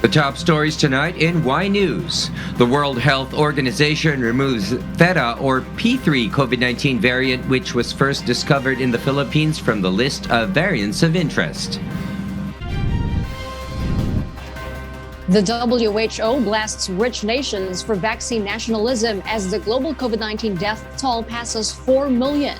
The top stories tonight in Y News. The World Health Organization removes Theta or P3 COVID-19 variant, which was first discovered in the Philippines, from the list of variants of interest. The WHO blasts rich nations for vaccine nationalism as the global COVID-19 death toll passes 4 million.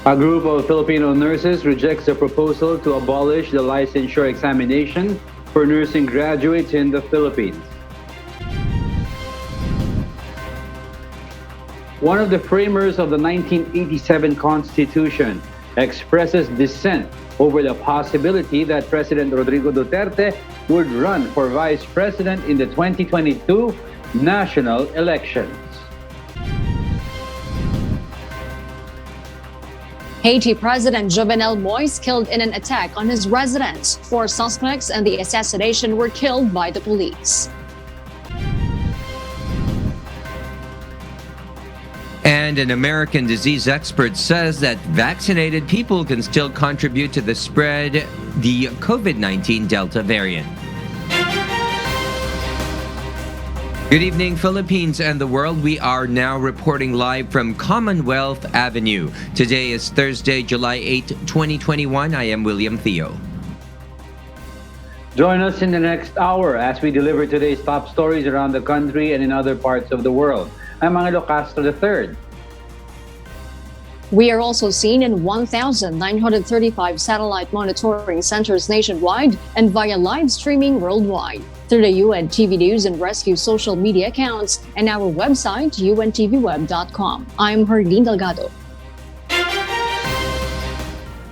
A group of Filipino nurses rejects the proposal to abolish the licensure examination for nursing graduates in the Philippines. One of the framers of the 1987 Constitution expresses dissent over the possibility that President Rodrigo Duterte would run for vice president in the 2022 national elections. Haiti President Jovenel Moïse killed in an attack on his residence. 4 suspects in the assassination were killed by the police. And an American disease expert says that vaccinated people can still contribute to the spread the COVID-19 Delta variant. Good evening, Philippines and the world. We are now reporting live from Commonwealth Avenue. Today is Thursday, July 8, 2021. I am William Theo. Join us in the next hour as we deliver today's top stories around the country and in other parts of the world. I'm Angelo Castro III. We are also seen in 1,935 satellite monitoring centers nationwide and via live streaming worldwide through the UNTV News and Rescue social media accounts and our website, untvweb.com. I'm Herlene Delgado.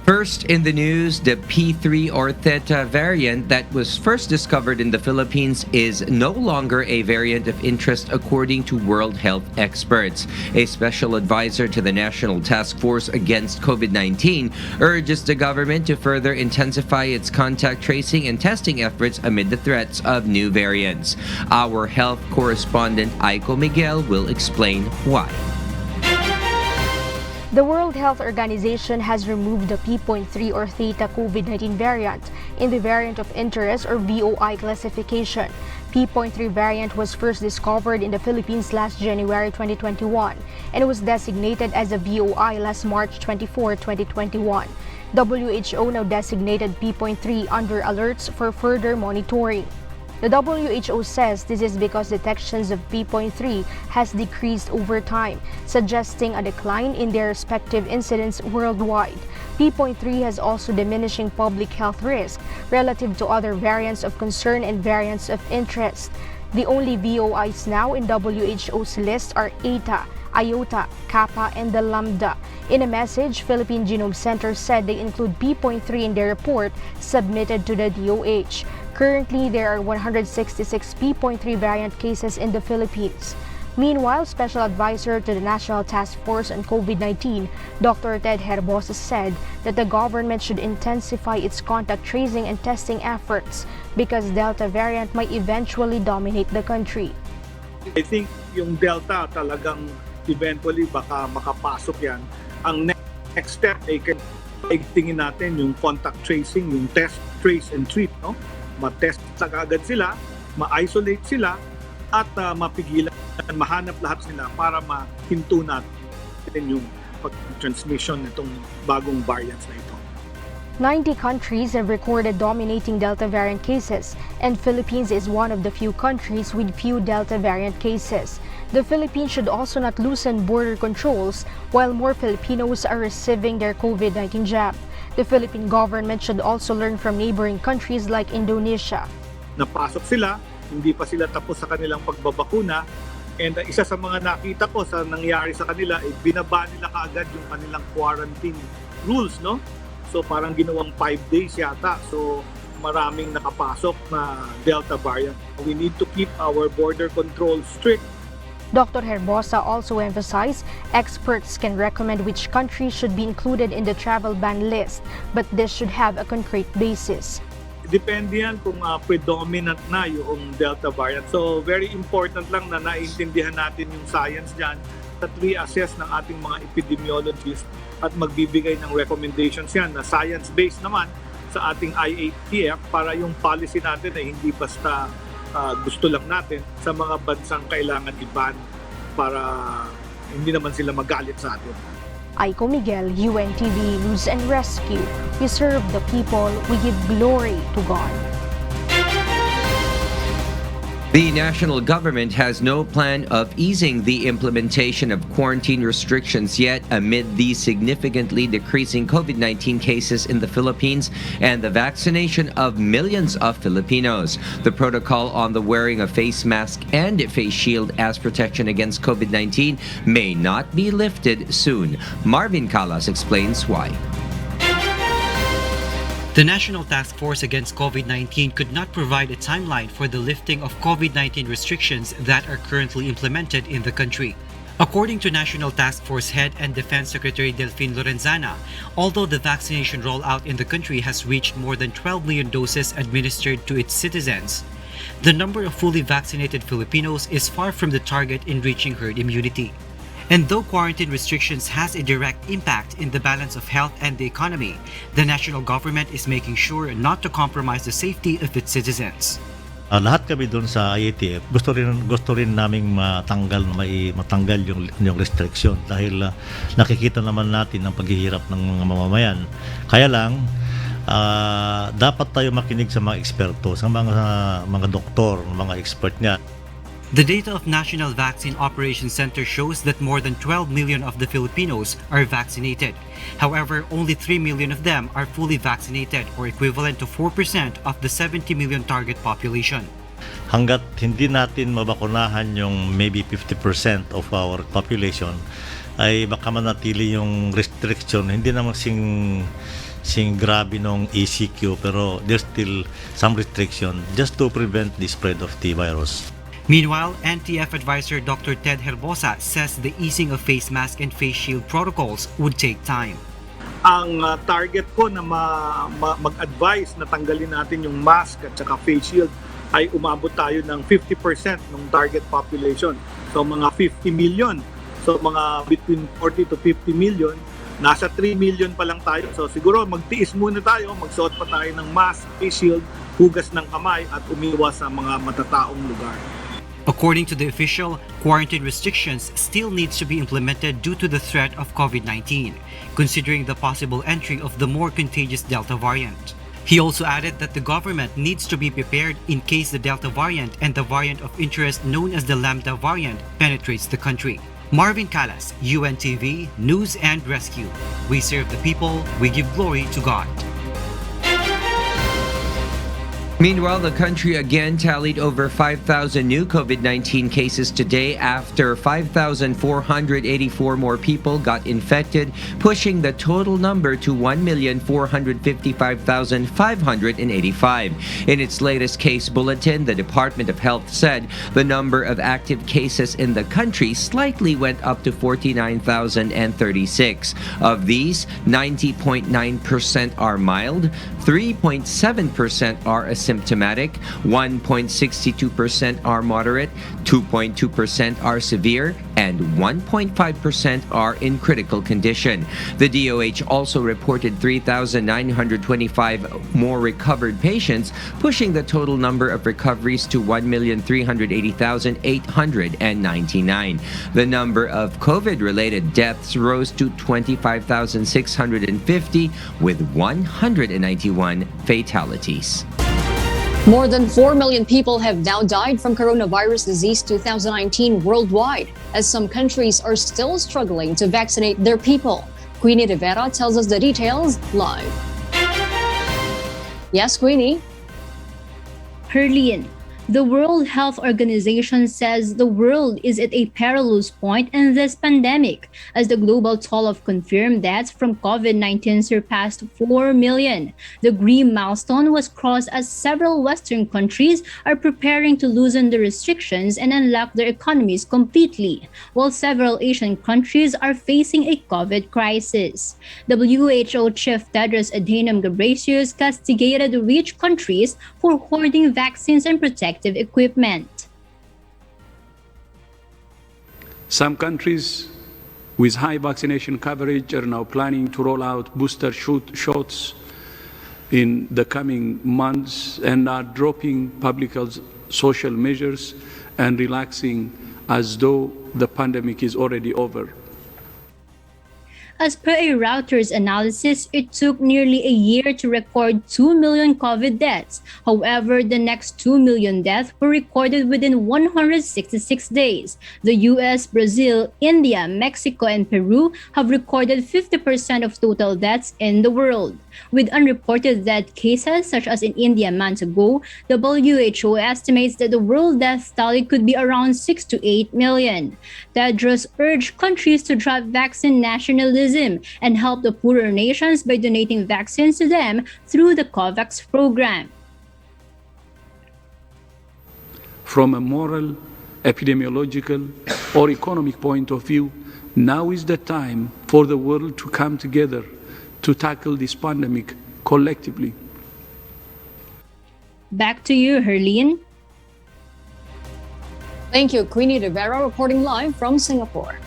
First in the news, the P3 or Theta variant that was first discovered in the Philippines is no longer a variant of interest according to World Health experts. A special advisor to the National Task Force Against COVID-19 urges the government to further intensify its contact tracing and testing efforts amid the threats of new variants. Our health correspondent Aiko Miguel will explain why. The World Health Organization has removed the P.3 or Theta COVID-19 variant in the variant of interest or VOI classification. P.3 variant was first discovered in the Philippines last January 2021 and was designated as a VOI last March 24, 2021. WHO now designated P.3 under alerts for further monitoring. The WHO says this is because detections of P.3 has decreased over time, suggesting a decline in their respective incidence worldwide. P.3 has also diminishing public health risk relative to other variants of concern and variants of interest. The only VOIs now in WHO's list are Eta, Iota, Kappa, and the Lambda. In a message, Philippine Genome Center said they include P.3 in their report submitted to the DOH. Currently, there are 166 P.3 variant cases in the Philippines. Meanwhile, Special Advisor to the National Task Force on COVID-19, Dr. Ted Herbosa, said that the government should intensify its contact tracing and testing efforts because Delta variant might eventually dominate the country. I think yung Delta talagang eventually baka makapasok yan. Ang next step ay tingin natin yung contact tracing, yung test, trace, and treat. No? Ma-test agad sila, ma-isolate sila, at mapigilan, mahanap lahat sila para mahinto natin yung pag-transmission nitong bagong variants na ito. 90 countries have recorded dominating Delta variant cases, and Philippines is one of the few countries with few Delta variant cases. The Philippines should also not loosen border controls while more Filipinos are receiving their COVID-19 jab. The Philippine government should also learn from neighboring countries like Indonesia. Napasok sila, hindi pa sila tapos sa kanilang pagbabakuna, and isa sa mga nakita ko sa nangyari sa kanila, binaba nila kaagad yung kanilang quarantine rules, no? So parang ginawang 5 days yata. So maraming nakapasok na Delta variant. We need to keep our border control strict. Dr. Herbosa also emphasized experts can recommend which countries should be included in the travel ban list, but this should have a concrete basis. Depende yan kung predominant na yung Delta variant. So very important lang na naintindihan natin yung science dyan. reassess ng ating mga epidemiologists at magbibigay ng recommendations yan na science-based naman sa ating IATF para yung policy natin ay hindi basta gusto lang natin sa mga bansang kailangan i-ban para hindi naman sila magalit sa atin. Aiko Miguel, UNTV News and Rescue. We serve the people, we give glory to God. The national government has no plan of easing the implementation of quarantine restrictions yet amid the significantly decreasing COVID-19 cases in the Philippines and the vaccination of millions of Filipinos. The protocol on the wearing of face mask and face shield as protection against COVID-19 may not be lifted soon. Marvin Calas explains why. The National Task Force Against COVID-19 could not provide a timeline for the lifting of COVID-19 restrictions that are currently implemented in the country. According to National Task Force Head and Defense Secretary Delfin Lorenzana, although the vaccination rollout in the country has reached more than 12 million doses administered to its citizens, the number of fully vaccinated Filipinos is far from the target in reaching herd immunity. And though quarantine restrictions has a direct impact in the balance of health and the economy, the national government is making sure not to compromise the safety of its citizens. Lahat kami doon sa IATF gusto rin naming matanggal yung restriction dahil nakikita naman natin ang paghihirap ng mga mamamayan. Kaya lang dapat tayo makinig sa mga eksperto, sa mga doktor, mga expert niya. The data of National Vaccine Operations Center shows that more than 12 million of the Filipinos are vaccinated. However, only 3 million of them are fully vaccinated or equivalent to 4% of the 70 million target population. Hanggat hindi natin mabakunahan yung maybe 50% of our population, ay baka manatili yung restriction. Hindi naman sing grabe nung ECQ, pero there's still some restriction just to prevent the spread of the virus. Meanwhile, NTF advisor Dr. Ted Herbosa says the easing of face mask and face shield protocols would take time. Ang target ko na mag-advise na tanggalin natin yung mask at saka face shield ay umabot tayo ng 50% ng target population. So mga 50 million. So mga between 40 to 50 million. Nasa 3 million pa lang tayo. So siguro magtiis muna tayo, magsuot pa tayo ng mask, face shield, hugas ng kamay at umiwas sa mga matataong lugar. According to the official, quarantine restrictions still needs to be implemented due to the threat of COVID-19, considering the possible entry of the more contagious Delta variant. He also added that the government needs to be prepared in case the Delta variant and the variant of interest known as the Lambda variant penetrates the country. Marvin Calas, UNTV News and Rescue. We serve the people, we give glory to God. Meanwhile, the country again tallied over 5,000 new COVID-19 cases today after 5,484 more people got infected, pushing the total number to 1,455,585. In its latest case bulletin, the Department of Health said the number of active cases in the country slightly went up to 49,036. Of these, 90.9% are mild, 3.7% are asymptomatic, 1.62% are moderate, 2.2% are severe, and 1.5% are in critical condition. The DOH also reported 3,925 more recovered patients, pushing the total number of recoveries to 1,380,899. The number of COVID-related deaths rose to 25,650 with 191 fatalities. More than 4 million people have now died from coronavirus disease 2019 worldwide, as some countries are still struggling to vaccinate their people. Queenie Rivera tells us the details live. Yes, Queenie? Herlian, the World Health Organization says the world is at a perilous point in this pandemic, as the global toll of confirmed deaths from COVID-19 surpassed 4 million. The grim milestone was crossed as several Western countries are preparing to loosen the restrictions and unlock their economies completely, while several Asian countries are facing a COVID crisis. WHO Chief Tedros Adhanom Ghebreyesus castigated rich countries for hoarding vaccines and protective equipment. Some countries with high vaccination coverage, are now planning to roll out booster shots in the coming months and are dropping public health social measures and relaxing as though the pandemic is already over. As per a Reuters analysis, it took nearly a year to record 2 million COVID deaths. However, the next 2 million deaths were recorded within 166 days. The US, Brazil, India, Mexico, and Peru have recorded 50% of total deaths in the world. With unreported death cases, such as in India months ago, the WHO estimates that the world death tally could be around 6 to 8 million. Tedros urged countries to drop vaccine nationalism and help the poorer nations by donating vaccines to them through the COVAX program. From a moral, epidemiological, or economic point of view, now is the time for the world to come together to tackle this pandemic collectively. Back to you, Herlene. Thank you, Queenie Rivera, reporting live from Singapore.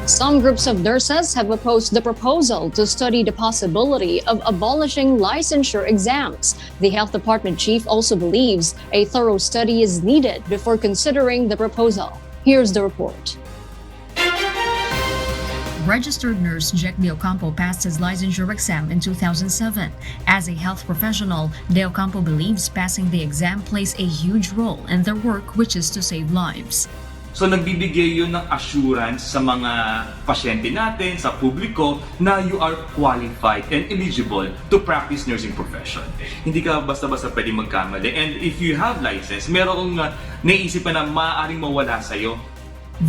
Some groups of nurses have opposed the proposal to study the possibility of abolishing licensure exams. The health department chief also believes a thorough study is needed before considering the proposal. Here's the report. Registered nurse Jack De Ocampo passed his licensure exam in 2007. As a health professional, De Ocampo believes passing the exam plays a huge role in their work, which is to save lives. So nagbibigay yun ng assurance sa mga pasyente natin, sa publiko, na you are qualified and eligible to practice nursing profession. Hindi ka basta-basta pwede magkamali. And if you have license, meron kang naisip na maaaring mawala sa'yo.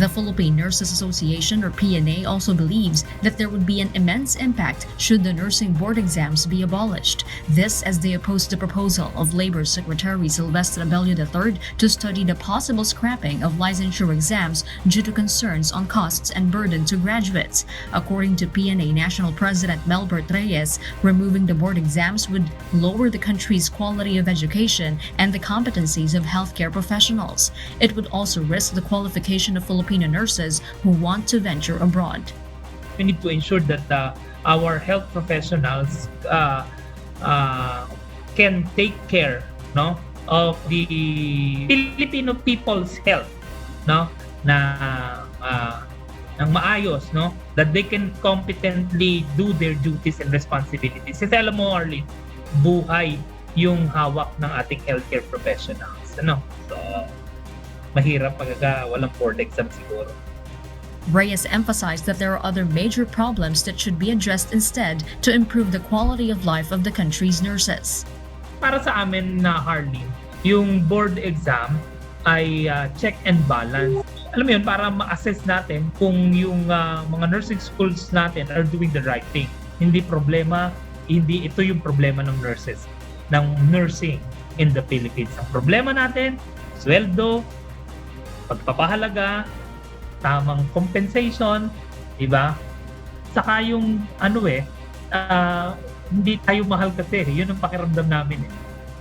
The Philippine Nurses Association, or PNA, also believes that there would be an immense impact should the nursing board exams be abolished. This as they oppose the proposal of Labor Secretary Silvestre Abello III to study the possible scrapping of licensure exams due to concerns on costs and burden to graduates. According to PNA National President Melbert Reyes, removing the board exams would lower the country's quality of education and the competencies of healthcare professionals. It would also risk the qualification of Filipino nurses who want to venture abroad. We need to ensure that our health professionals can take care, no, of the Filipino people's health, no, ng maayos, no, that they can competently do their duties and responsibilities. Kasi alam mo, Arlene, buhay yung hawak ng ating healthcare professionals, ano. So mahirap pagka walang board exam siguro. Reyes emphasized that there are other major problems that should be addressed instead to improve the quality of life of the country's nurses. Para sa amin na Harley, yung board exam ay check and balance. Alam mo yun, para ma-assess natin kung yung mga nursing schools natin are doing the right thing. Hindi ito yung problema ng nurses, ng nursing in the Philippines. Ang problema natin, sweldo, pagpapahalaga, tamang compensation, diba? Saka yung hindi tayo mahal kasi. Yun ang pakiramdam namin.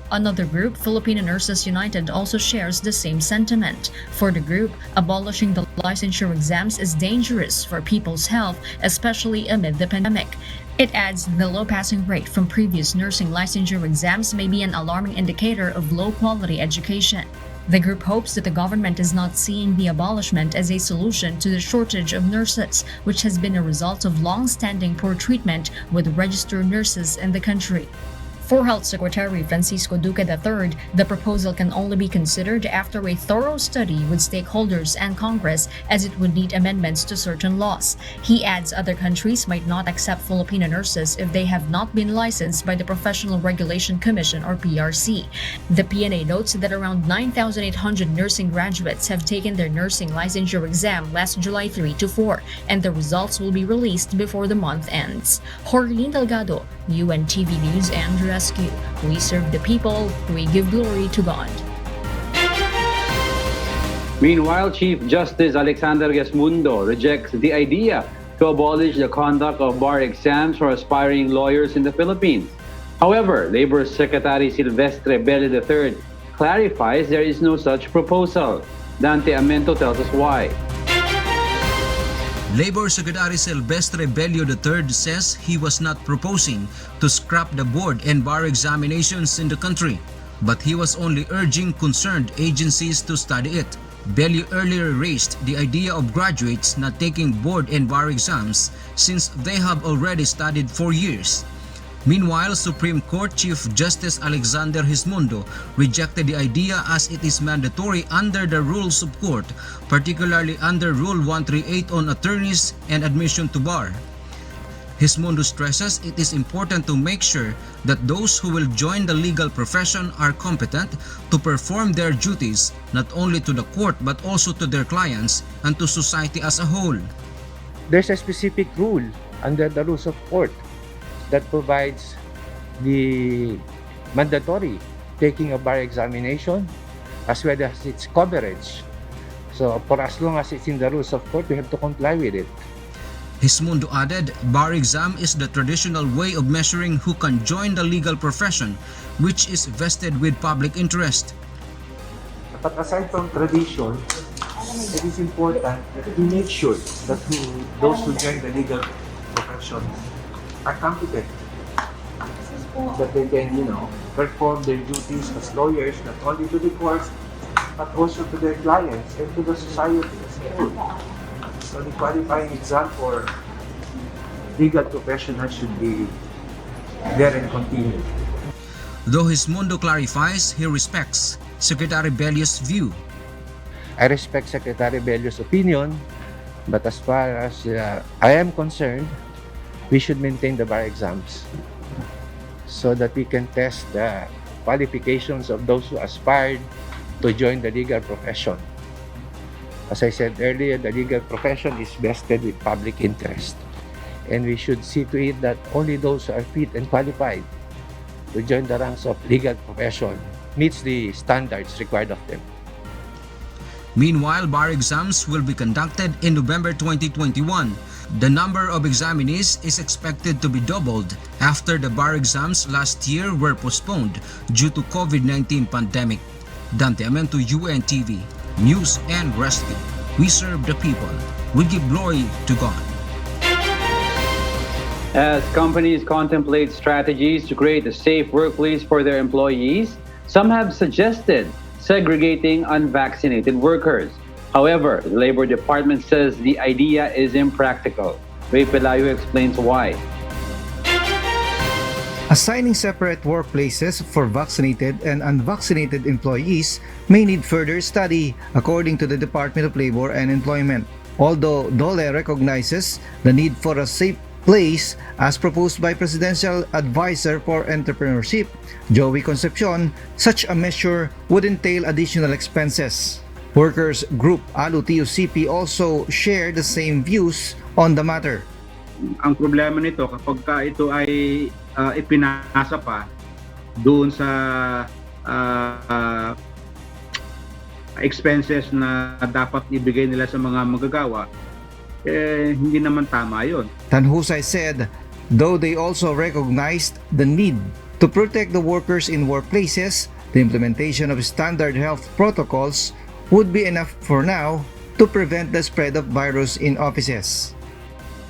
Another group, Filipino Nurses United, also shares the same sentiment. For the group, abolishing the licensure exams is dangerous for people's health, especially amid the pandemic. It adds the low passing rate from previous nursing licensure exams may be an alarming indicator of low-quality education. The group hopes that the government is not seeing the abolishment as a solution to the shortage of nurses, which has been a result of long-standing poor treatment with registered nurses in the country. For Health Secretary Francisco Duque III, the proposal can only be considered after a thorough study with stakeholders and Congress, as it would need amendments to certain laws. He adds other countries might not accept Filipino nurses if they have not been licensed by the Professional Regulation Commission, or PRC. The PNA notes that around 9,800 nursing graduates have taken their nursing licensure exam last July 3 to 4, and the results will be released before the month ends. Jorlene Delgado, UNTV News and Rescue. We serve the people, we give glory to God. Meanwhile, Chief Justice Alexander Gesmundo rejects the idea to abolish the conduct of bar exams for aspiring lawyers in the Philippines. However, Labor Secretary Silvestre Abello III clarifies there is no such proposal. Dante Amento tells us why. Labor Secretary Silvestre Bello III says he was not proposing to scrap the board and bar examinations in the country, but he was only urging concerned agencies to study it. Bello earlier raised the idea of graduates not taking board and bar exams since they have already studied for years. Meanwhile, Supreme Court Chief Justice Alexander Hismundo rejected the idea as it is mandatory under the rules of court, particularly under Rule 138 on attorneys and admission to bar. Hismundo stresses it is important to make sure that those who will join the legal profession are competent to perform their duties not only to the court but also to their clients and to society as a whole. There's a specific rule under the rules of court that provides the mandatory taking a bar examination as well as its coverage. So for as long as it's in the rules of court, we have to comply with it. Hismundo added, bar exam is the traditional way of measuring who can join the legal profession, which is vested with public interest. But aside from tradition, it is important that we make sure that those who join the legal profession are competent, that they can, perform their duties as lawyers, not only to the courts, but also to their clients and to the society as a whole. So the qualifying exam for legal professionals should be there and continue. Though Hismundo clarifies he respects Secretary Bello's view. I respect Secretary Bello's opinion, but as far as I am concerned, we should maintain the bar exams so that we can test the qualifications of those who aspired to join the legal profession. As I said earlier, the legal profession is vested with public interest, and we should see to it that only those who are fit and qualified to join the ranks of legal profession meets the standards required of them. Meanwhile, bar exams will be conducted in November 2021. The number of examinees is expected to be doubled after the bar exams last year were postponed due to COVID-19 pandemic. Dante Amento, UNTV, News and Rescue. We serve the people. We give glory to God. As companies contemplate strategies to create a safe workplace for their employees, some have suggested segregating unvaccinated workers. However, the Labor Department says the idea is impractical. Ray Pelayo explains why. Assigning separate workplaces for vaccinated and unvaccinated employees may need further study, according to the Department of Labor and Employment. Although DOLE recognizes the need for a safe place as proposed by Presidential Advisor for Entrepreneurship, Joey Concepcion, such a measure would entail additional expenses. Workers group ALU-TUCP also share the same views on the matter. Ang problema nito kapag ito ay ipinasa pa doon sa expenses na dapat ibigay nila sa mga manggagawa, hindi naman tama yon. Tanhusay said, though they also recognized the need to protect the workers in workplaces, the implementation of standard health protocols would be enough for now to prevent the spread of virus in offices.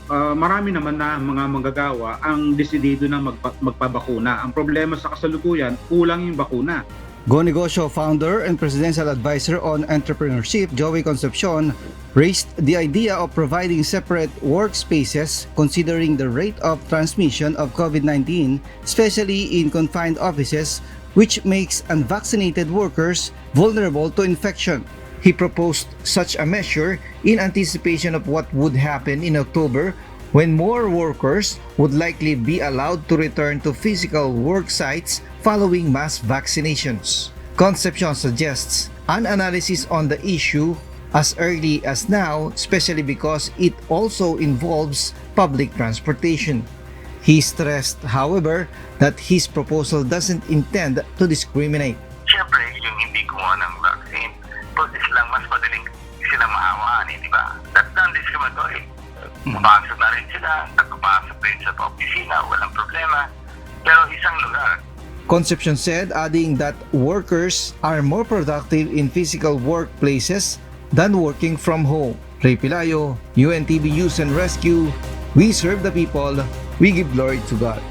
Marami naman na mga manggagawa ang desidido na magpabakuna. Ang problema sa kasalukuyan, kulang yung bakuna. Go Negosyo founder and Presidential Advisor on Entrepreneurship, Joey Concepcion, raised the idea of providing separate workspaces considering the rate of transmission of COVID-19, especially in confined offices, which makes unvaccinated workers vulnerable to infection. He proposed such a measure in anticipation of what would happen in October when more workers would likely be allowed to return to physical work sites following mass vaccinations. Concepcion suggests an analysis on the issue as early as now, especially because it also involves public transportation. He stressed, however, that his proposal doesn't intend to discriminate. Siyempre, yung hindi kumuha ng vaccine, pwede silang mas madaling sila maawaan, di ba? That's non-discriminatory. Mapasok na rin sila, nagpapasok rin sa opisina, walang problema. Pero isang lugar. Concepcion said, adding that workers are more productive in physical workplaces than working from home. Ray Pilayo, UNTV News and Rescue. We serve the people, we give glory to God.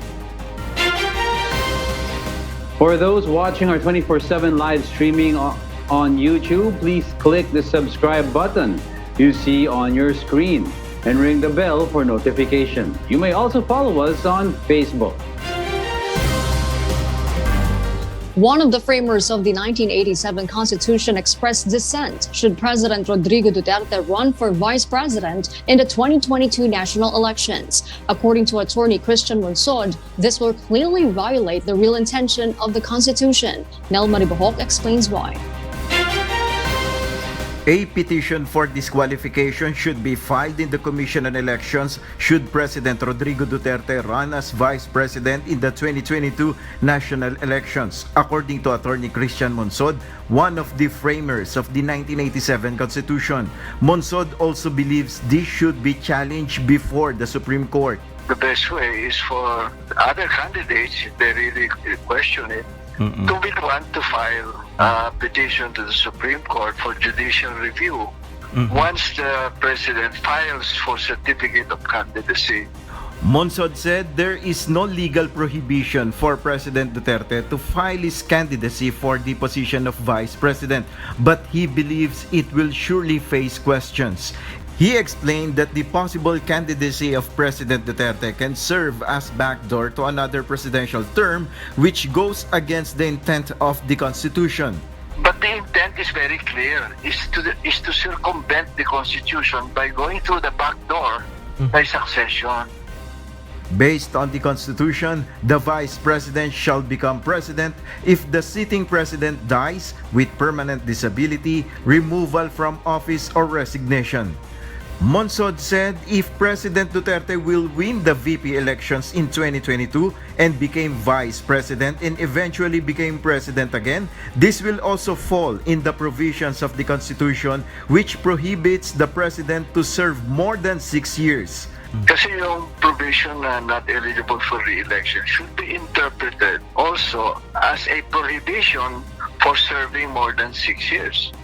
For those watching our 24/7 live streaming on YouTube, please click the subscribe button you see on your screen and ring the bell for notification. You may also follow us on Facebook. One of the framers of the 1987 Constitution expressed dissent should President Rodrigo Duterte run for vice president in the 2022 national elections. According to attorney Christian Monsod, this will clearly violate the real intention of the Constitution. Nel Maribohok explains why. A petition for disqualification should be filed in the Commission on Elections should President Rodrigo Duterte run as Vice President in the 2022 national elections. According to attorney Christian Monsod, one of the framers of the 1987 Constitution, Monsod also believes this should be challenged before the Supreme Court. The best way is for other candidates, if they really question it, to be the one to file a petition to the Supreme Court for judicial review. Once the President files for certificate of candidacy. Monsod said there is no legal prohibition for President Duterte to file his candidacy for the position of Vice President, but he believes it will surely face questions. He explained that the possible candidacy of President Duterte can serve as backdoor to another presidential term, which goes against the intent of the Constitution. But the intent is very clear, is to circumvent the Constitution by going through the back door by succession. Based on the Constitution, the Vice President shall become President if the sitting President dies with permanent disability, removal from office, or resignation. Monsod said if President Duterte will win the VP elections in 2022 and became Vice President and eventually became President again, this will also fall in the provisions of the Constitution which prohibits the President to serve more than 6 years. Kasi yung provision na not eligible for re-election should be interpreted also as a prohibition for serving more than 6 years.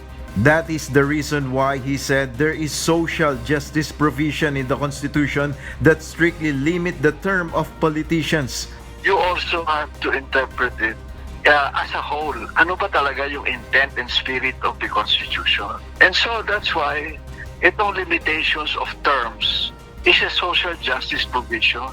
That is the reason why he said there is social justice provision in the Constitution that strictly limit the term of politicians. You also have to interpret it as a whole. Ano ba talaga yung intent and spirit of the Constitution? And so that's why itong limitations of terms is a social justice provision.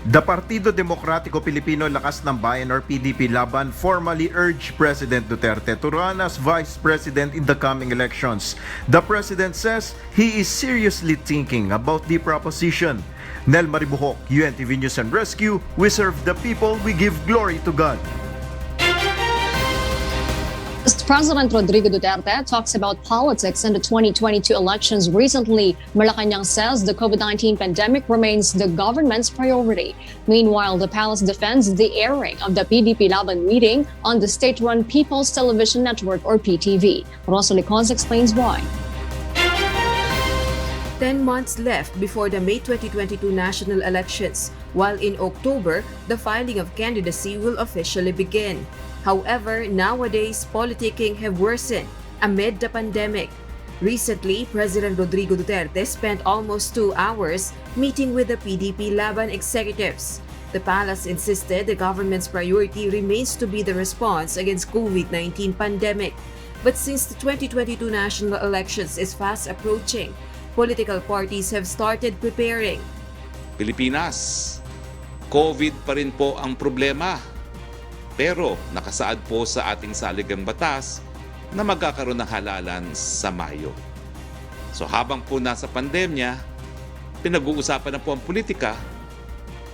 The Partido Demokratiko Pilipino Lakas ng Bayan or PDP Laban formally urged President Duterte to run as Vice President in the coming elections. The President says he is seriously thinking about the proposition. Nel Maribohok, UNTV News and Rescue, we serve the people, we give glory to God. President Rodrigo Duterte talks about politics in the 2022 elections recently. Malacanang says the COVID-19 pandemic remains the government's priority. Meanwhile, the palace defends the airing of the PDP Laban meeting on the state-run People's Television Network or PTV. Rosso Licons explains why. 10 months left before the May 2022 national elections, while in October, the filing of candidacy will officially begin. However, nowadays, politicking have worsened amid the pandemic. Recently, President Rodrigo Duterte spent almost 2 hours meeting with the PDP Laban executives. The palace insisted the government's priority remains to be the response against COVID-19 pandemic. But since the 2022 national elections is fast approaching, political parties have started preparing. Pilipinas, COVID pa rin po ang problema. Pero nakasaad po sa ating saligang batas na magkakaroon ng halalan sa Mayo. So habang po nasa pandemya, pinag-uusapan na po ang politika.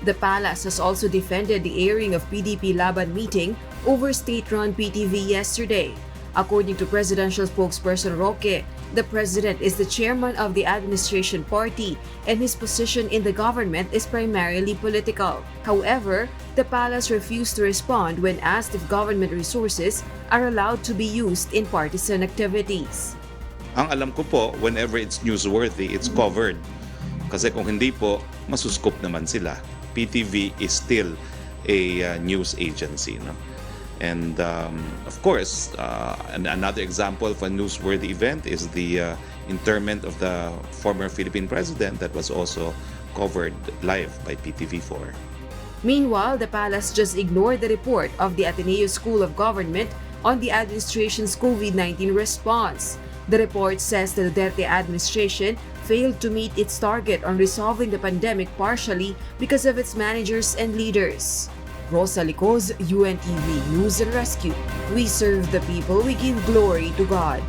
The palace has also defended the airing of PDP Laban meeting over state-run PTV yesterday. According to presidential spokesperson Roque, the president is the chairman of the administration party and his position in the government is primarily political. However, the palace refused to respond when asked if government resources are allowed to be used in partisan activities. Ang alam ko po, whenever it's newsworthy, it's covered. Kasi kung hindi po, masuskop naman sila. PTV is still a news agency, no? And of course, another example of a newsworthy event is the interment of the former Philippine president that was also covered live by PTV4. Meanwhile, the palace just ignored the report of the Ateneo School of Government on the administration's COVID-19 response. The report says the Duterte administration failed to meet its target on resolving the pandemic partially because of its managers and leaders. Rosa Licoz, UNTV News and Rescue. We serve the people, we give glory to God.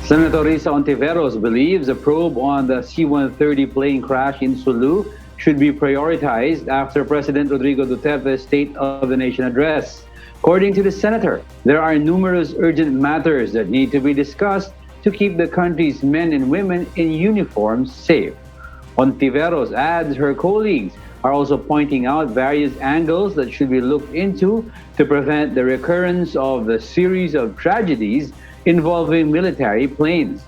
Senator Risa Ontiveros believes a probe on the C-130 plane crash in Sulu should be prioritized after President Rodrigo Duterte's State of the Nation address. According to the senator, there are numerous urgent matters that need to be discussed to keep the country's men and women in uniform safe. Ontiveros adds her colleagues are also pointing out various angles that should be looked into to prevent the recurrence of the series of tragedies involving military planes.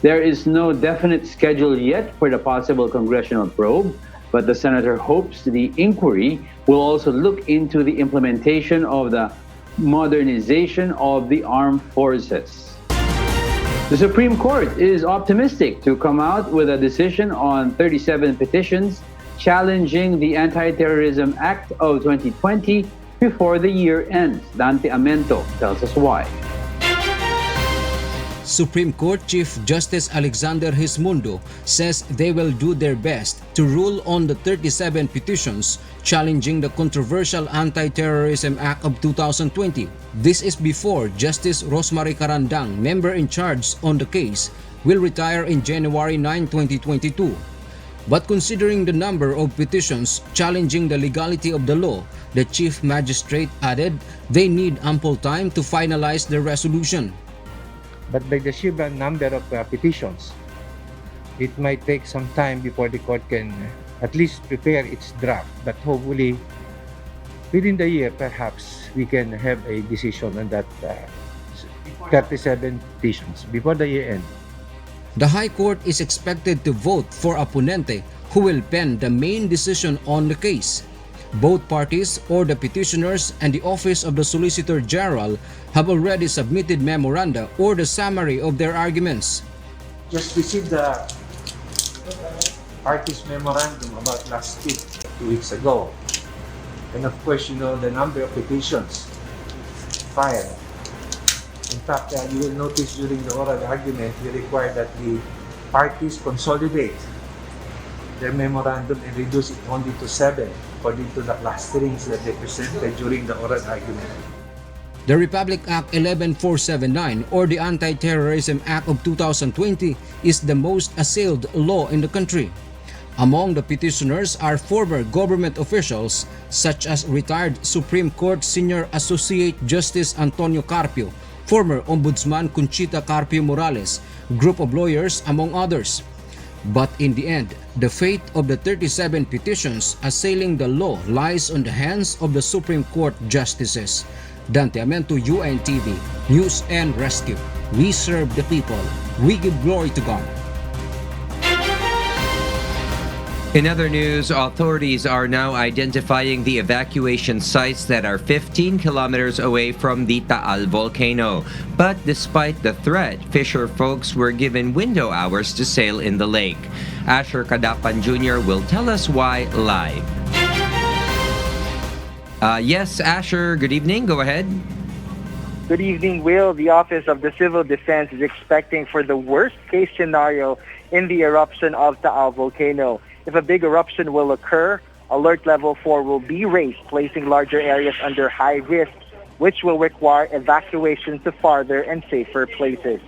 There is no definite schedule yet for the possible congressional probe, but the senator hopes the inquiry will also look into the implementation of the modernization of the armed forces. The Supreme Court is optimistic to come out with a decision on 37 petitions challenging the Anti-Terrorism Act of 2020 before the year ends. Dante Amento tells us why. Supreme Court Chief Justice Alexander Hismundo says they will do their best to rule on the 37 petitions challenging the controversial Anti-Terrorism Act of 2020. This is before Justice Rosemary Carandang, member in charge on the case, will retire in January 9, 2022. But considering the number of petitions challenging the legality of the law, the Chief Magistrate added they need ample time to finalize the resolution. But by the sheer number of petitions, it might take some time before the court can at least prepare its draft. But hopefully, within the year, perhaps we can have a decision on that 37 petitions before the year end. The High Court is expected to vote for a ponente who will pen the main decision on the case. Both parties, or the petitioners and the Office of the Solicitor General, have already submitted memoranda or the summary of their arguments. Just received the parties' memorandum about last week, 2 weeks ago. And of course, you know the number of petitions filed. In fact, you will notice during the oral argument, we require that the parties consolidate their memorandum and reduce it only to 7 according to the clusterings that they presented during the oral argument. The Republic Act 11479 or the Anti-Terrorism Act of 2020 is the most assailed law in the country. Among the petitioners are former government officials such as retired Supreme Court Senior Associate Justice Antonio Carpio, former Ombudsman Conchita Carpio Morales, group of lawyers, among others. But in the end, the fate of the 37 petitions assailing the law lies on the hands of the Supreme Court justices. Dante Amento, UNTV, News and Rescue. We serve the people. We give glory to God. In other news, authorities are now identifying the evacuation sites that are 15 kilometers away from the Taal volcano. But despite the threat, fisher folks were given window hours to sail in the lake. Asher Kadapan Jr. will tell us why live. Yes, Asher, good evening. Go ahead. Good evening, Will. The Office of the Civil Defense is expecting for the worst-case scenario in the eruption of Taal volcano. If a big eruption will occur, alert level 4 will be raised, placing larger areas under high risk, which will require evacuation to farther and safer places.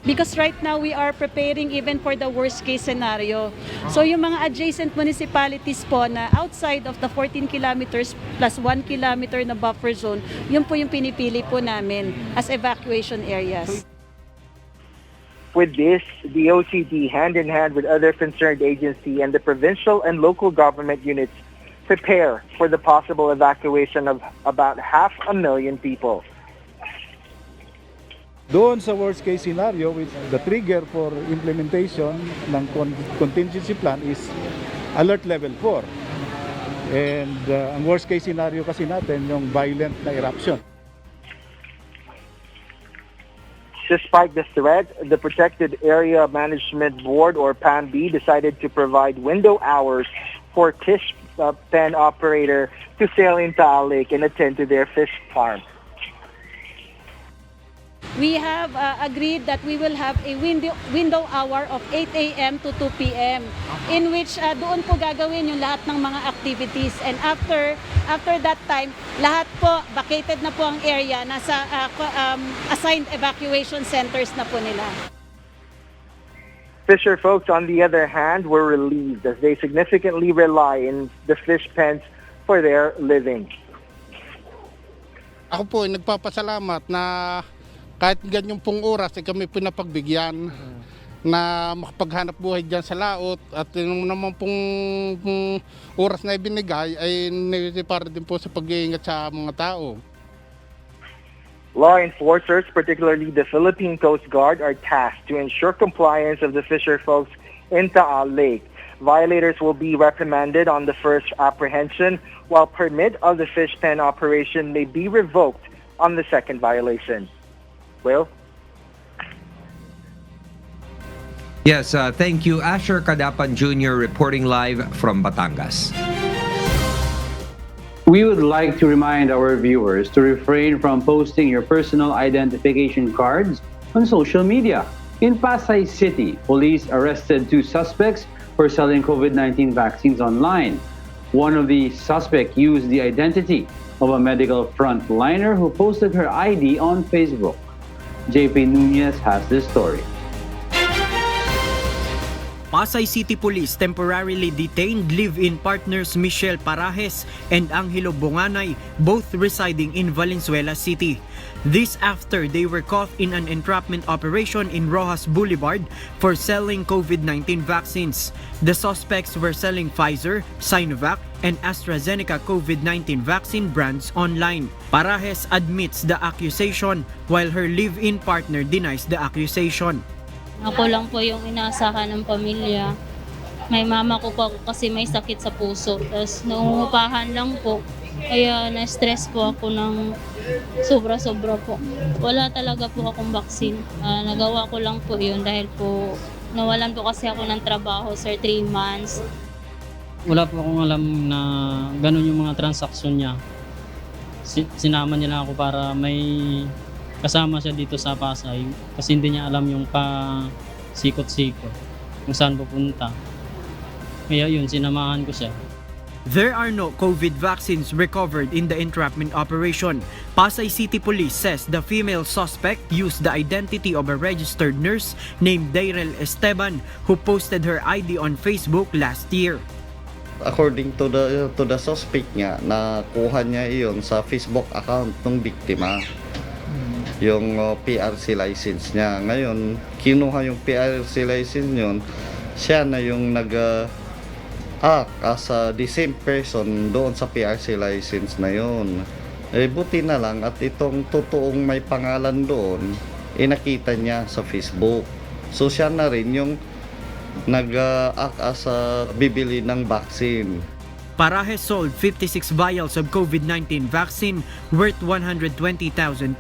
Because right now we are preparing even for the worst case scenario. So yung mga adjacent municipalities po na outside of the 14 kilometers plus 1 kilometer na buffer zone, yun po yung pinipili po namin as evacuation areas. With this, the OCD, hand-in-hand with other concerned agencies and the provincial and local government units, prepare for the possible evacuation of about 500,000 people. Doon sa worst case scenario, with the trigger for implementation ng contingency plan is alert level 4. And ang worst case scenario kasi natin yung violent na eruption. Despite the threat, the Protected Area Management Board, or PAMB, decided to provide window hours for fish pen operator to sail in Taal Lake and attend to their fish farm. We have agreed that we will have a window hour of 8 a.m. to 2 p.m. in which doon po gagawin yung lahat ng mga activities. And after that time, lahat po, vacated na po ang area, nasa assigned evacuation centers na po nila. Fisher folks, on the other hand, were relieved as they significantly rely in the fish pens for their living. Ako po ay nagpapasalamat na kahit ganyang pong oras ay kami pinapagbigyan na makapaghanap buhay dyan sa laot, at yung naman pong oras na ibinigay ay para din po sa pag-iingat sa mga tao. Law enforcers, particularly the Philippine Coast Guard, are tasked to ensure compliance of the fisher folks in Taal Lake. Violators will be reprimanded on the first apprehension, while permit of the fish pen operation may be revoked on the second violation. Will? Yes, thank you. Asher Kadapan Jr. reporting live from Batangas. We would like to remind our viewers to refrain from posting your personal identification cards on social media. In Pasay City, police arrested 2 suspects for selling COVID-19 vaccines online. One of the suspects used the identity of a medical frontliner who posted her ID on Facebook. JP Nunez has this story. Pasay City Police temporarily detained live-in partners Michelle Parajes and Angelo Bonganay, both residing in Valenzuela City. This after they were caught in an entrapment operation in Rojas Boulevard for selling COVID-19 vaccines. The suspects were selling Pfizer, Sinovac, and AstraZeneca COVID-19 vaccine brands online. Parajes admits the accusation while her live-in partner denies the accusation. Ako lang po yung inaasahan ng pamilya. May mama ko po kasi may sakit sa puso. Tapos nangungupahan lang po. Kaya na-stress po ako ng sobra-sobra po. Wala talaga po akong vaccine. Nagawa ko lang po yun dahil po nawalan po kasi ako ng trabaho, sir, 3 months. Wala po akong alam na ganun yung mga transaksyon niya. Sinama niya lang ako para may kasama siya dito sa Pasay kasi hindi niya alam yung pa-sikot-sikot kung saan pupunta. Kaya yun, sinamahan ko siya. There are no COVID vaccines recovered in the entrapment operation. Pasay City Police says the female suspect used the identity of a registered nurse named Daryl Esteban who posted her ID on Facebook last year. According to the suspect nga, nakuha niya iyon sa Facebook account ng biktima. Yung PRC license niya. Ngayon, kinuha yung PRC license yun, siya na yung nag-act as the same person doon sa PRC license na yun. Buti na lang at itong totoong may pangalan doon, nakita niya sa Facebook. So siya na rin yung nag-act as bibili ng vaccine. Parajes sold 56 vials of COVID-19 vaccine worth 120,000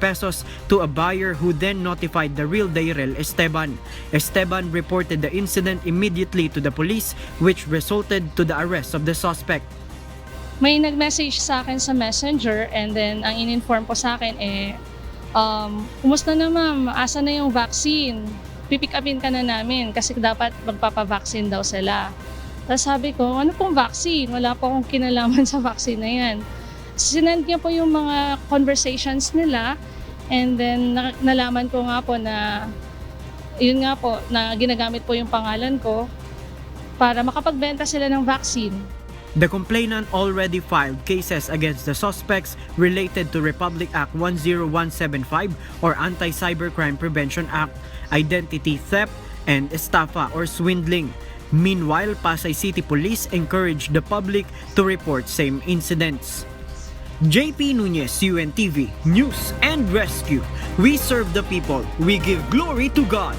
pesos to a buyer who then notified the real Daryl Esteban. Esteban reported the incident immediately to the police, which resulted to the arrest of the suspect. May nag-message sa akin sa Messenger and then ang in-inform po sa akin kumusta na ma'am, asa na yung vaccine? Pipick upin ka na namin kasi dapat magpapavaccine daw sila. Tapos sabi ko, ano pong vaccine? Wala po akong kinalaman sa vaccine na yan. Sinend niya po yung mga conversations nila and then nalaman ko nga po na yun nga po, na ginagamit po yung pangalan ko para makapagbenta sila ng vaccine. The complainant already filed cases against the suspects related to Republic Act 10175 or Anti-Cybercrime Prevention Act, identity theft, and estafa or swindling. Meanwhile, Pasay City Police encouraged the public to report same incidents. JP Nunez, UNTV, News and Rescue. We serve the people. We give glory to God.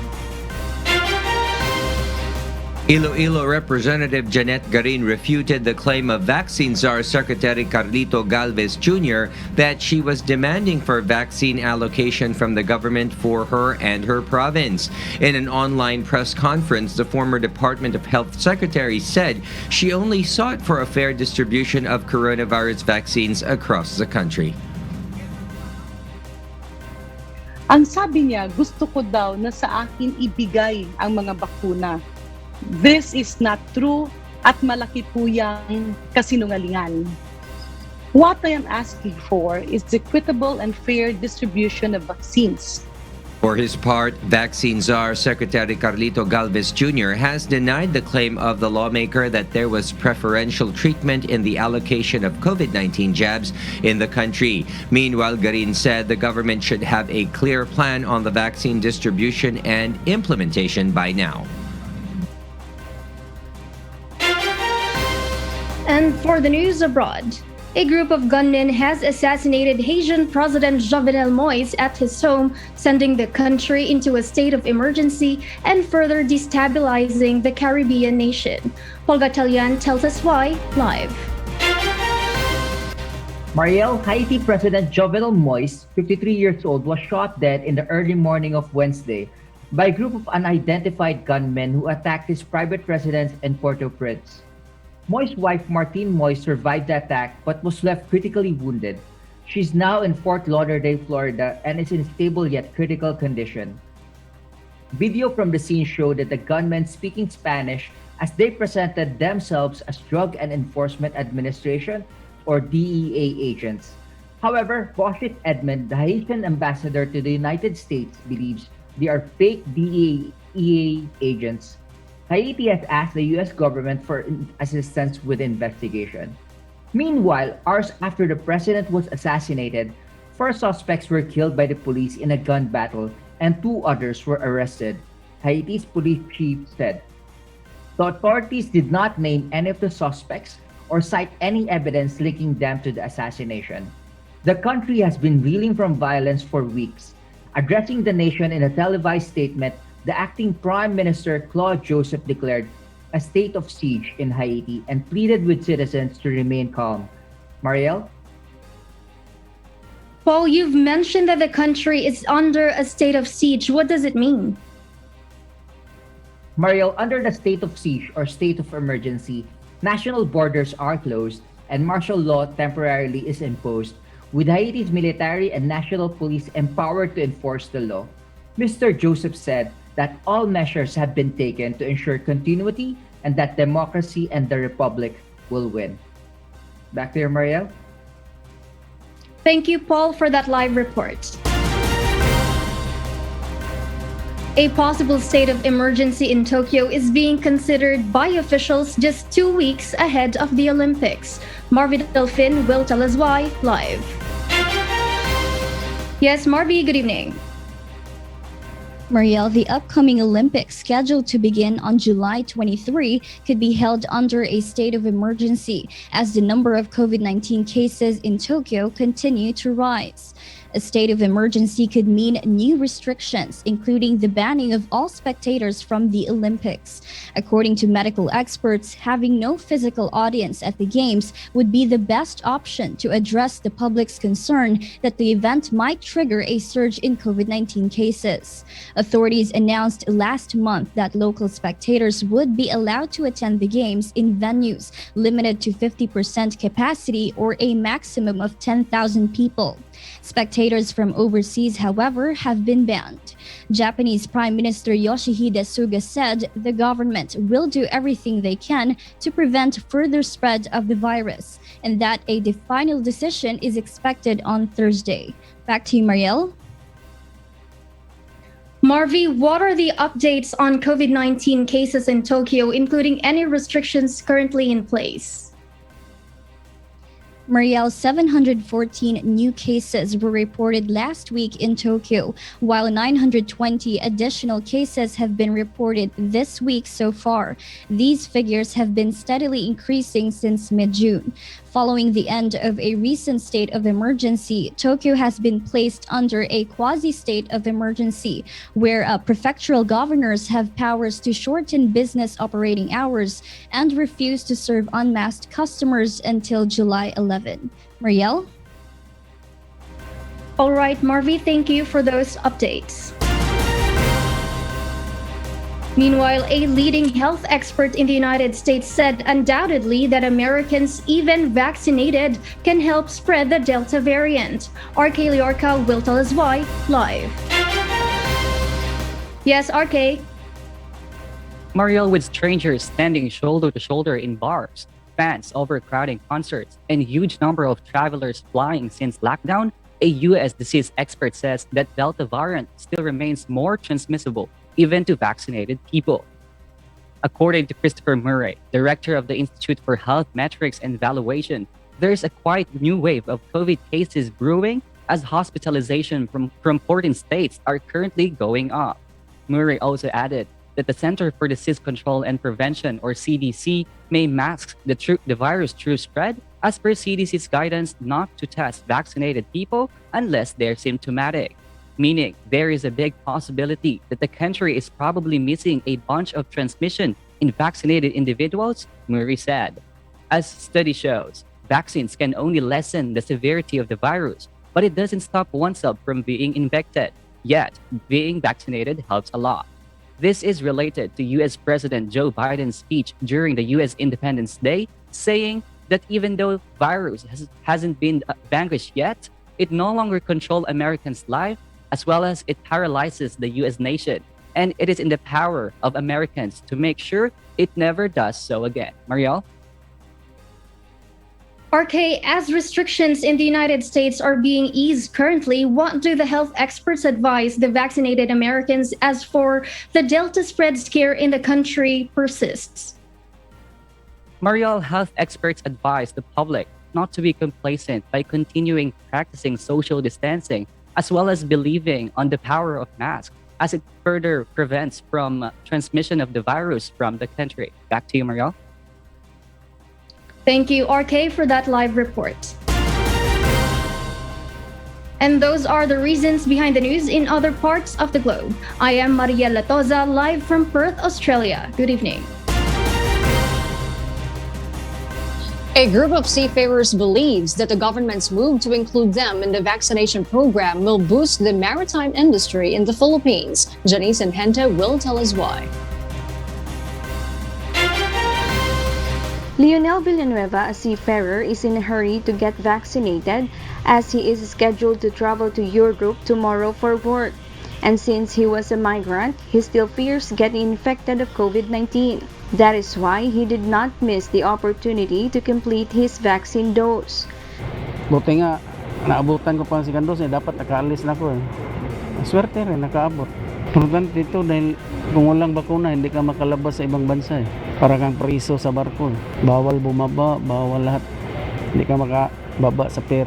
Iloilo Representative Janet Garin refuted the claim of Vaccine Czar Secretary Carlito Galvez Jr. that she was demanding for vaccine allocation from the government for her and her province. In an online press conference, the former Department of Health Secretary said she only sought for a fair distribution of coronavirus vaccines across the country. Ang sabi niya, gusto ko daw na sa akin ibigay ang mga bakuna. This is not true at malaki po yung kasinungalingan. What I am asking for is the equitable and fair distribution of vaccines. For his part, Vaccine Czar Secretary Carlito Galvez Jr. has denied the claim of the lawmaker that there was preferential treatment in the allocation of COVID-19 jabs in the country. Meanwhile, Garin said the government should have a clear plan on the vaccine distribution and implementation by now. And for the news abroad, a group of gunmen has assassinated Haitian President Jovenel Moïse at his home, sending the country into a state of emergency and further destabilizing the Caribbean nation. Paul Gatalian tells us why live. Mariel, Haiti President Jovenel Moïse, 53 years old, was shot dead in the early morning of Wednesday by a group of unidentified gunmen who attacked his private residence in Port-au-Prince. Moïse's wife Martine Moïse survived the attack but was left critically wounded. She's now in Fort Lauderdale, Florida, and is in stable yet critical condition. Video from the scene showed that the gunmen speaking Spanish as they presented themselves as Drug and Enforcement Administration or DEA agents. However, Boshit Edmond, the Haitian ambassador to the United States, believes they are fake DEA agents. Haiti has asked the U.S. government for assistance with investigation. Meanwhile, hours after the president was assassinated, 4 suspects were killed by the police in a gun battle and 2 others were arrested, Haiti's police chief said. The authorities did not name any of the suspects or cite any evidence linking them to the assassination. The country has been reeling from violence for weeks. Addressing the nation in a televised statement, the acting Prime Minister Claude Joseph declared a state of siege in Haiti and pleaded with citizens to remain calm. Mariel? Paul, you've mentioned that the country is under a state of siege. What does it mean? Mariel, under the state of siege or state of emergency, national borders are closed and martial law temporarily is imposed, with Haiti's military and national police empowered to enforce the law. Mr. Joseph said that all measures have been taken to ensure continuity and that democracy and the republic will win. Back to you, Mariel. Thank you, Paul, for that live report. A possible state of emergency in Tokyo is being considered by officials just 2 weeks ahead of the Olympics. Marvy Delfin will tell us why live. Yes, Marvy, good evening. Mariel, the upcoming Olympics, scheduled to begin on July 23, could be held under a state of emergency as the number of COVID-19 cases in Tokyo continue to rise. A state of emergency could mean new restrictions, including the banning of all spectators from the Olympics. According to medical experts, having no physical audience at the Games would be the best option to address the public's concern that the event might trigger a surge in COVID-19 cases. Authorities announced last month that local spectators would be allowed to attend the Games in venues limited to 50% capacity or a maximum of 10,000 people. Spectators from overseas, however, have been banned. Japanese Prime Minister Yoshihide Suga said the government will do everything they can to prevent further spread of the virus, and that a final decision is expected on Thursday. Back to you, Mariel. Marvy, what are the updates on COVID-19 cases in Tokyo, including any restrictions currently in place? Mariel, 714 new cases were reported last week in Tokyo, while 920 additional cases have been reported this week so far. These figures have been steadily increasing since mid-June. Following the end of a recent state of emergency, Tokyo has been placed under a quasi-state of emergency, where prefectural governors have powers to shorten business operating hours and refuse to serve unmasked customers until July 11. Marielle? All right, Marvi, thank you for those updates. Meanwhile, a leading health expert in the United States said undoubtedly that Americans, even vaccinated, can help spread the Delta variant. RK Liorca will tell us why live. Yes, RK. Mariel, with strangers standing shoulder to shoulder in bars, fans overcrowding concerts, and huge number of travelers flying since lockdown, a U.S. disease expert says that Delta variant still remains more transmissible even to vaccinated people. According to Christopher Murray, director of the Institute for Health Metrics and Evaluation, there's a quite new wave of COVID cases brewing as hospitalization from 14 states are currently going up. Murray also added that the Center for Disease Control and Prevention, or CDC, may mask the virus' true spread as per CDC's guidance not to test vaccinated people unless they're symptomatic. Meaning, there is a big possibility that the country is probably missing a bunch of transmission in vaccinated individuals, Murray said. As study shows, vaccines can only lessen the severity of the virus, but it doesn't stop oneself from being infected. Yet, being vaccinated helps a lot. This is related to US President Joe Biden's speech during the US Independence Day, saying that even though virus hasn't been vanquished yet, it no longer controls Americans' life, as well as it paralyzes the US nation. And it is in the power of Americans to make sure it never does so again. Marielle? RK, as restrictions in the United States are being eased currently, what do the health experts advise the vaccinated Americans as for the Delta spread scare in the country persists? Marielle, health experts advise the public not to be complacent by continuing practicing social distancing, as well as believing on the power of masks, as it further prevents from transmission of the virus from the country. Back to you, Marielle. Thank you, RK, for that live report. And those are the reasons behind the news in other parts of the globe. I am Maria Latoza, live from Perth, Australia. Good evening. A group of seafarers believes that the government's move to include them in the vaccination program will boost the maritime industry in the Philippines. Janice and Henta will tell us why. Lionel Villanueva, a seafarer, is in a hurry to get vaccinated as he is scheduled to travel to Europe tomorrow for work. And since he was a migrant, he still fears getting infected of COVID-19. That is why he did not miss the opportunity to complete his vaccine dose. Buti nga, naabutan ko pa ang second dose, dapat nakaalis na ko. Swerte rin, nakaabot. Importante dito dahil kung walang bakuna, hindi ka makalabas sa ibang bansa. Para kang priso sa barko. Bawal bumaba, bawal lahat. Hindi ka makababa sa pier.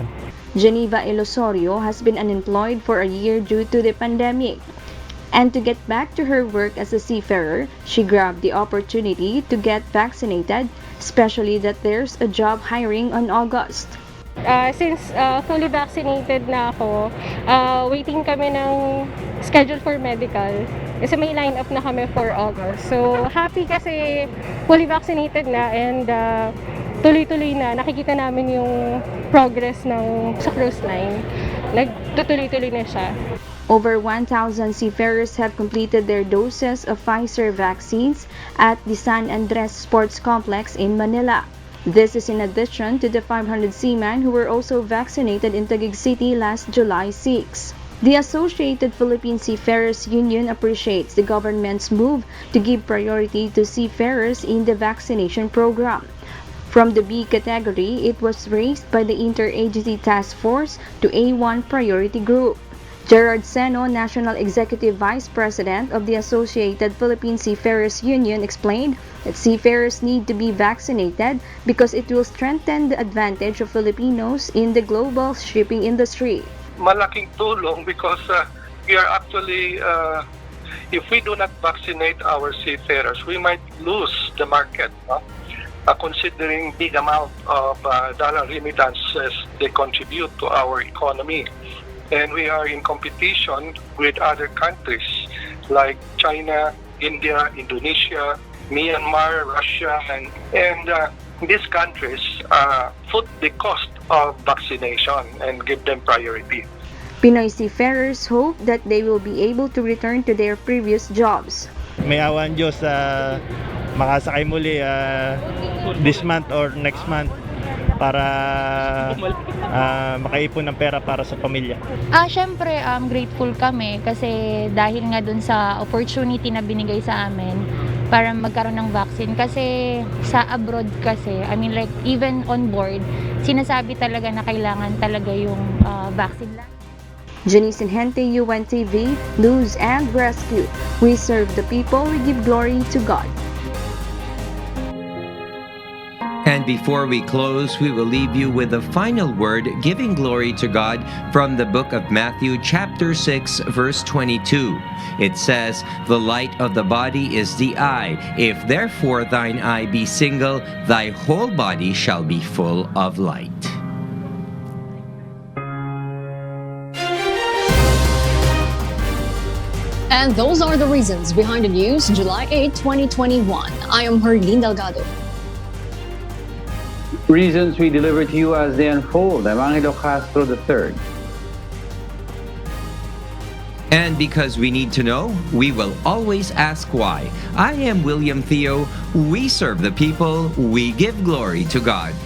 Geneva Ilosorio has been unemployed for a year due to the pandemic. And to get back to her work as a seafarer, she grabbed the opportunity to get vaccinated, especially that there's a job hiring on August. Since fully vaccinated na ako, waiting kami ng schedule for medical. Kasi may line up na kami for August. So happy kasi fully vaccinated na and tuloy-tuloy na. Nakikita namin yung progress sa cruise line. Nagtutuloy-tuloy na siya. Over 1,000 seafarers have completed their doses of Pfizer vaccines at the San Andres Sports Complex in Manila. This is in addition to the 500 seamen who were also vaccinated in Taguig City last July 6. The Associated Philippine Seafarers Union appreciates the government's move to give priority to seafarers in the vaccination program. From the B category, it was raised by the Interagency Task Force to A1 priority group. Gerard Seno, National Executive Vice President of the Associated Philippine Seafarers Union, explained that seafarers need to be vaccinated because it will strengthen the advantage of Filipinos in the global shipping industry. Malaking tulong because we are actually, if we do not vaccinate our seafarers, we might lose the market. No? considering big amount of dollar remittances they contribute to our economy. And we are in competition with other countries like China, India, Indonesia, Myanmar, Russia, and these countries foot the cost of vaccination and give them priority. Pinoy seafarers hope that they will be able to return to their previous jobs. May awan Diyos makasakay muli this month or next month para makaipon ng pera para sa pamilya. Syempre, grateful kami kasi dahil nga dun sa opportunity na binigay sa amin para magkaroon ng vaccine. Kasi sa abroad kasi, I mean like even on board, sinasabi talaga na kailangan talaga yung vaccine lang. Janice Inhente, UNTV, News and Rescue. We serve the people, we give glory to God. And before we close, we will leave you with a final word, giving glory to God, from the book of Matthew, chapter 6, verse 22. It says, "The light of the body is the eye. If therefore thine eye be single, thy whole body shall be full of light." And those are the reasons behind the news, July 8, 2021. I am Herlene Delgado. Reasons we deliver to you as they unfold. I'm Angelo Castro III. And because we need to know, we will always ask why. I am William Theo. We serve the people. We give glory to God.